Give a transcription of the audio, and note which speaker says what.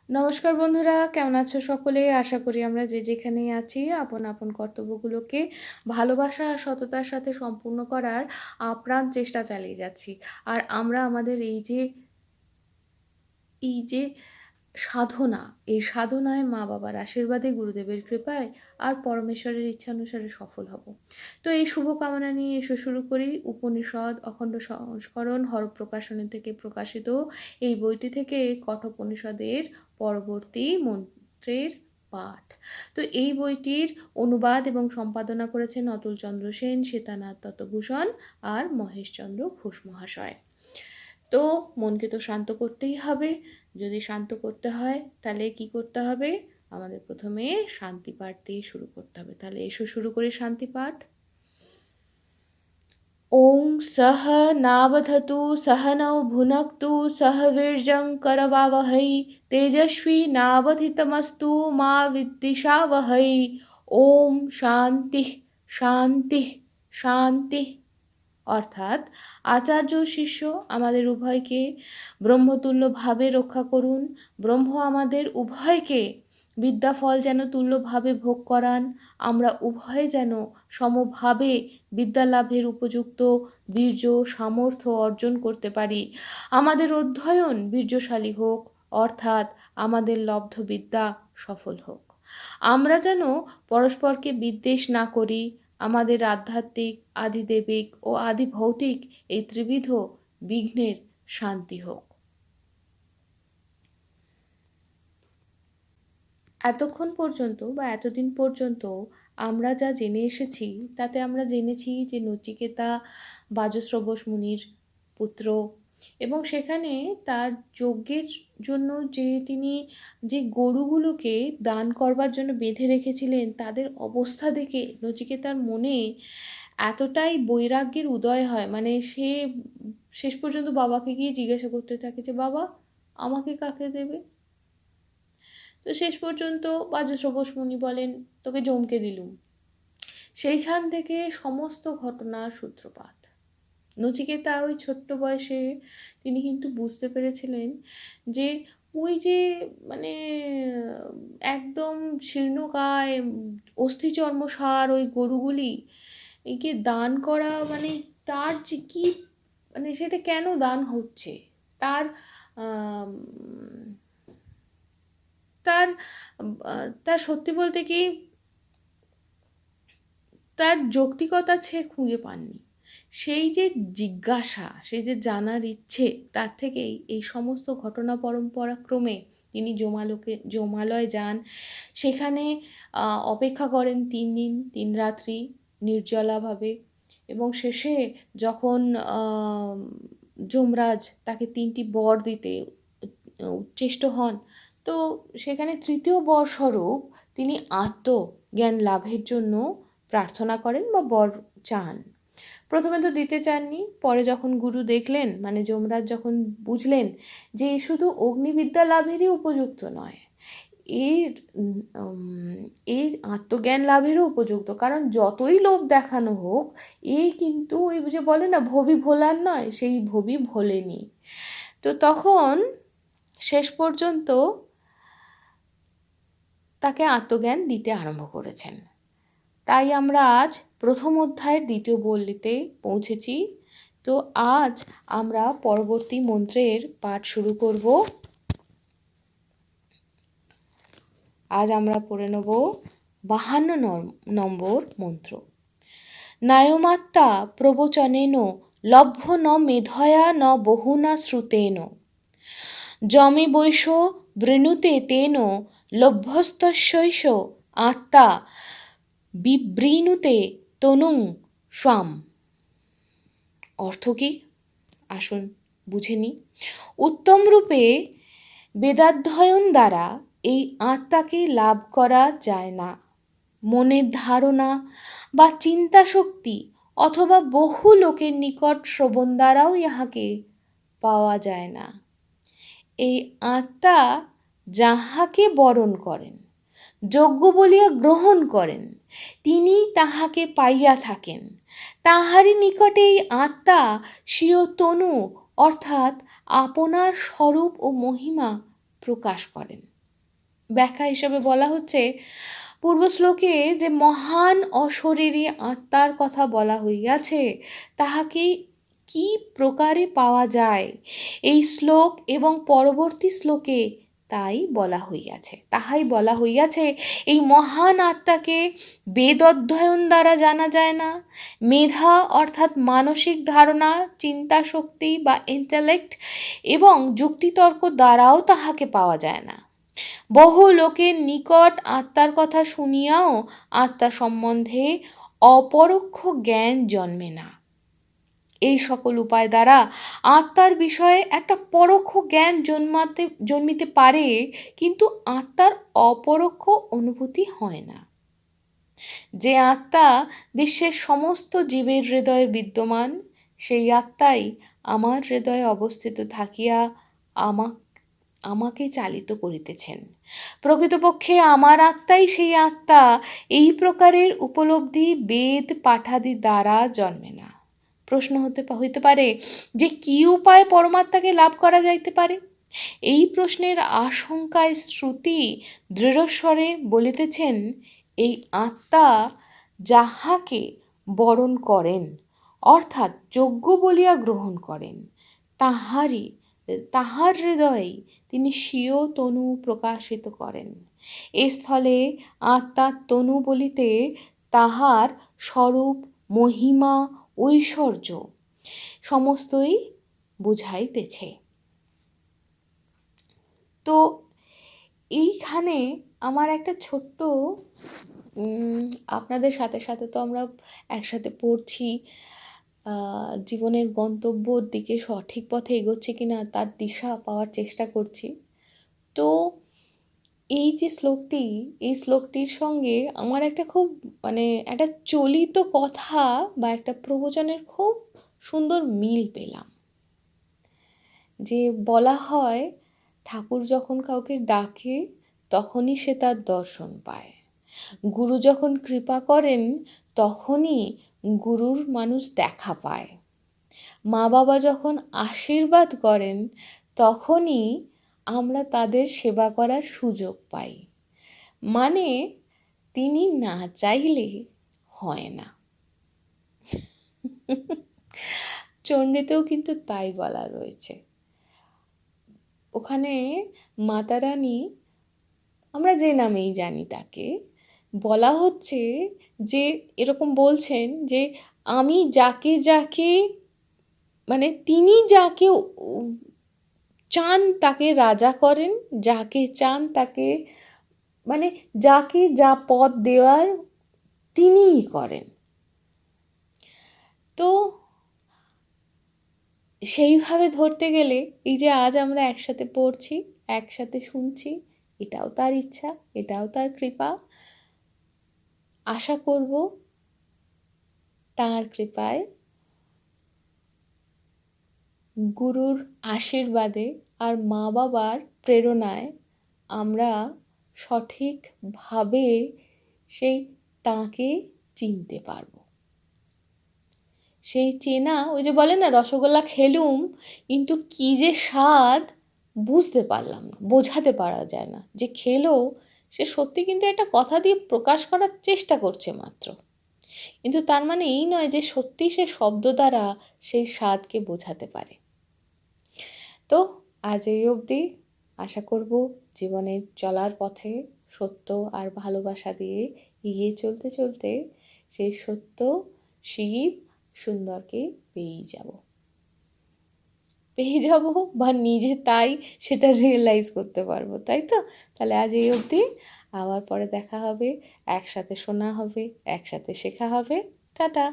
Speaker 1: নমস্কার বন্ধুরা, কেমন আছো সকলে? আশা করি আমরা যে যেখানেই আছি আপন আপন কর্তব্যগুলোকে ভালোবাসা আর সততার সাথে সম্পূর্ণ করার আপ্রাণ চেষ্টা চালিয়ে যাচ্ছি। আর আমরা আমাদের এই যে সাধনা, এই সাধনায় মা-বাবার আশীর্বাদে, গুরুদেবের কৃপায় আর পরমেশ্বরের ইচ্ছানুসারে সফল হব। তো এই শুভকামনা নিয়ে এসো শুরু করি উপনিষদ অখণ্ড সংস্করণ হরপ্রকাশনী থেকে প্রকাশিত এই বইটি থেকে কঠোপনিষদের পরবর্তী মন্ত্রের পাঠ। তো এই বইটির অনুবাদ এবং সম্পাদনা করেছেন অতুলচন্দ্র সেন, সীতানাথ দত্তভূষণ আর মহেশচন্দ্র ঘোষ মহাশয়। তো মনকে তো শান্ত করতেই হবে। যদি শান্ত করতে হয় তাহলে কি করতে হবে? আমাদের প্রথমে শান্তি পাঠ দিয়ে শুরু করতে হবে। তাহলে এসো শুরু করি শান্তি পাঠ। ওং সহ নাবধতু সহনৌ ভুনক্তু সহ বীর্যং করবাবহৈ তেজস্বী নাবধিতমস্তু মা বিদ্বিষাবহৈ। ওম শান্তি শান্তি শান্তি। অর্থাৎ আচার্য শিষ্য আমাদের উভয়কে ব্রহ্মতুল্যভাবে রক্ষা করুন। ব্রহ্ম আমাদের উভয়কে বিদ্যাফল যেন তুল্যভাবে ভোগ করান। আমরা উভয়ে যেন সমভাবে বিদ্যালাভের উপযুক্ত বীর্য সামর্থ্য অর্জন করতে পারি। আমাদের অধ্যয়ন বীর্যশালী হোক, অর্থাৎ আমাদের লব্ধ বিদ্যা সফল হোক। আমরা যেন পরস্পরকে বিদ্বেষ না করি। আমাদের আধ্যাত্মিক, আদিদেবিক ও আদি ভৌতিক এই ত্রিবিধ বিঘ্নের শান্তি হোক। এতক্ষণ পর্যন্ত বা এতদিন পর্যন্ত আমরা যা জেনে এসেছি তাতে আমরা জেনেছি যে নচিকেতা বাজশ্রবস মুনির পুত্র এবং সেখানে তার যজ্ঞের জন্য তিনি যে গরুগুলোকে দান করবার জন্য বেঁধে রেখেছিলেন তাদের অবস্থা দেখে নচিকেতার মনে এতটাই বৈরাগ্যের উদয় হয়, মানে সে শেষ পর্যন্ত বাবাকে গিয়ে জিজ্ঞাসা করতে থাকে যে বাবা আমাকে কাকে দেবে। তো শেষ পর্যন্ত বাজশ্রবস মুনি বলেন তোকে যমকে দিলুম। সেইখান থেকে সমস্ত ঘটনার সূত্রপাত। নচিকেতা ওই ছোট্ট বয়সে তিনি কিন্তু বুঝতে পেরেছিলেন যে ওই যে মানে একদম শীর্ণকায় অস্থিচর্মসার ওই গরুগুলি একে দান করা মানে তার যে কি, মানে সেটা কেন দান হচ্ছে, তার আম, তার তার সত্যি বলতে কি তার যৌক্তিকতা সে খুঁজে পাননি। সেই যে জিজ্ঞাসা, সেই যে জানার ইচ্ছে, তার থেকেই এই সমস্ত ঘটনা পরম্পরা ক্রমে তিনি জমালয়ে যান। সেখানে অপেক্ষা করেন 3 দিন 3 রাত্রি নির্জলাভাবে এবং শেষে যখন যমরাজ তাকে 3টি বর দিতে উচ্চেষ্ট হন, তো সেখানে তৃতীয় বর স্বরূপ তিনি আত্মজ্ঞান লাভের জন্য প্রার্থনা করেন বা বর চান। প্রথমে তো দিতে চাননি, পরে যখন গুরু দেখলেন, মানে যমরাজ যখন বুঝলেন যে এ শুধু অগ্নিবিদ্যা লাভেরই উপযুক্ত নয়, এর এর আত্মজ্ঞান লাভেরও উপযুক্ত, কারণ যতই লোভ দেখানো হোক কিন্তু ওই যে বলে না ভবি ভোলার নয়, সেই ভবি ভোলেনি। তো তখন শেষ পর্যন্ত তাকে আত্মজ্ঞান দিতে আরম্ভ করেছেন। তাই আমরা আজ প্রথম অধ্যায়ের দ্বিতীয় বল্লিতে পৌঁছেছি। তো আজ আমরা পরবর্তী মন্ত্রের পাঠ শুরু করব। আজ আমরা পড়ে নেব 52 নম্বর মন্ত্র। নায়মাত্তা প্রবচনেন লভ্য ন মেধয়া ন বহুনা শ্রুতেন যমে বৈশ বৃণুতে তেন লভ্যস্তস্যৈষ আত্মা বিবৃণুতে তনুং স্বাম। অর্থ কি? আসুন বুঝে নিই। উত্তম রূপে বেদাধ্যয়ন দ্বারা এই আত্মাকে লাভ করা যায় না। মনের ধারণা বা চিন্তা শক্তি অথবা বহু লোকের নিকট শ্রবণ দ্বারাও ইহাকে পাওয়া যায় না। এই আত্মা যাহাকে বরণ করেন, যোগ্য বলিয়া গ্রহণ করেন, তিনি তাহাকে পাইয়া থাকেন। তাহারই নিকটে এই আত্মা স্বীয় তনু অর্থাৎ আপনার স্বরূপ ও মহিমা প্রকাশ করেন। ব্যাখ্যা হিসেবে বলা হচ্ছে, পূর্ব শ্লোকে যে মহান অশরীরী আত্মার কথা বলা হইয়াছে তাহাকে কি প্রকারে পাওয়া যায়, এই শ্লোক এবং পরবর্তী শ্লোকে তাহাই বলা হইয়াছে। এই মহান আত্মাকে বেদ অধ্যয়ন দ্বারা জানা যায় না, মেধা অর্থাৎ মানসিক ধারণা, চিন্তা শক্তি বা ইন্টেলেক্ট এবং যুক্তিতর্ক দ্বারাও তাহাকে পাওয়া যায় না। বহু লোকের নিকট আত্মার কথা শুনিয়াও আত্মা সম্বন্ধে অপরোক্ষ জ্ঞান জন্মে না। এই সকল উপায় দ্বারা আত্মার বিষয়ে একটা পরোক্ষ জ্ঞান জন্মিতে পারে, কিন্তু আত্মার অপরোক্ষ অনুভূতি হয় না। যে আত্মা বিশ্বের সমস্ত জীবের হৃদয়ে বিদ্যমান, সেই আত্মাই আমার হৃদয়ে অবস্থিত থাকিয়া আমাকে চালিত করিতেছেন। প্রকৃতপক্ষে আমার আত্মাই সেই আত্মা। এই প্রকারের উপলব্ধি বেদ পাঠাদি দ্বারা জন্মে না। প্রশ্ন হইতে পারে যে কি উপায়ে পরমাত্মাকে লাভ করা যাইতে পারে? এই প্রশ্নের আশঙ্কায় শ্রুতি দৃঢ়স্বরে বলিতেছেন, এই আত্মা যাহাকে বরণ করেন অর্থাৎ যোগ্য বলিয়া গ্রহণ করেন, তাহার হৃদয়ে তিনি স্বীয় তনু প্রকাশিত করেন। এ স্থলে আত্মার তনু বলিতে তাহার স্বরূপ, মহিমা, ঐশ্বর্য সমস্তই বুঝাইতেছে। তো এইখানে আমার একটা ছোট্ট আপনাদের সাথে সাথে তো আমরা একসাথে পড়ছি, জীবনের গন্তব্যর দিকে সঠিক পথে এগোচ্ছে কিনা তার দিশা পাওয়ার চেষ্টা করছি। তো এই যে শ্লোকটি, এই শ্লোকটির সঙ্গে আমার একটা খুব একটা চলিত কথা বা একটা প্রবচনের খুব সুন্দর মিল পেলাম। যে বলা হয়, ঠাকুর যখন কাউকে ডাকে তখনই সে তার দর্শন পায়, গুরু যখন কৃপা করেন তখনই গুরুর মানুষ দেখা পায়, মা বাবা যখন আশীর্বাদ করেন তখনই আমরা তাদের সেবা করার সুযোগ পাই। মানে তিনি না চাইলে হয় না। চণ্ডীতেও কিন্তু তাই বলা রয়েছে। ওখানে মাতারানী, আমরা যে নামেই জানি তাকে, বলা হচ্ছে যে এরকম বলছেন যে আমি যাকে তিনি যাকে চান তাকে রাজা করেন, যাকে চান তাকে যাকে যা পদ দেওয়ার তিনিই করেন। তো সেইভাবে ধরতে গেলে এই যে আজ আমরা একসাথে পড়ছি, একসাথে শুনছি, এটাও তার ইচ্ছা, এটাও তার কৃপা। আশা করব তার কৃপায়, গুরুর আশীর্বাদে আর মা বাবার প্রেরণায় আমরা সঠিকভাবে সেই তাঁকে চিনতে পারব। সেই চেনা, ওই যে বলে না, রসগোল্লা খেলুম কিন্তু কি যে স্বাদ বুঝতে পারলাম না, বোঝাতে পারা যায় না। যে খেলো সে সত্যি কিন্তু একটা কথা দিয়ে প্রকাশ করার চেষ্টা করছে মাত্র, কিন্তু তার মানে এই নয় যে সত্যি সে শব্দ দ্বারা সেই স্বাদকে বোঝাতে পারে। তো আজ এই অবধি। আশা করব জীবনের চলার পথে সত্য আর ভালোবাসা দিয়ে এগিয়ে চলতে চলতে সেই সত্য শিব সুন্দরকে পেয়ে যাব বা নিজে তাই সেটা রিয়েলাইজ করতে পারবো, তাই তো? তাহলে আজ এই অবধি, আবার পরে দেখা হবে, একসাথে শোনা হবে, একসাথে শেখা হবে। টাটা।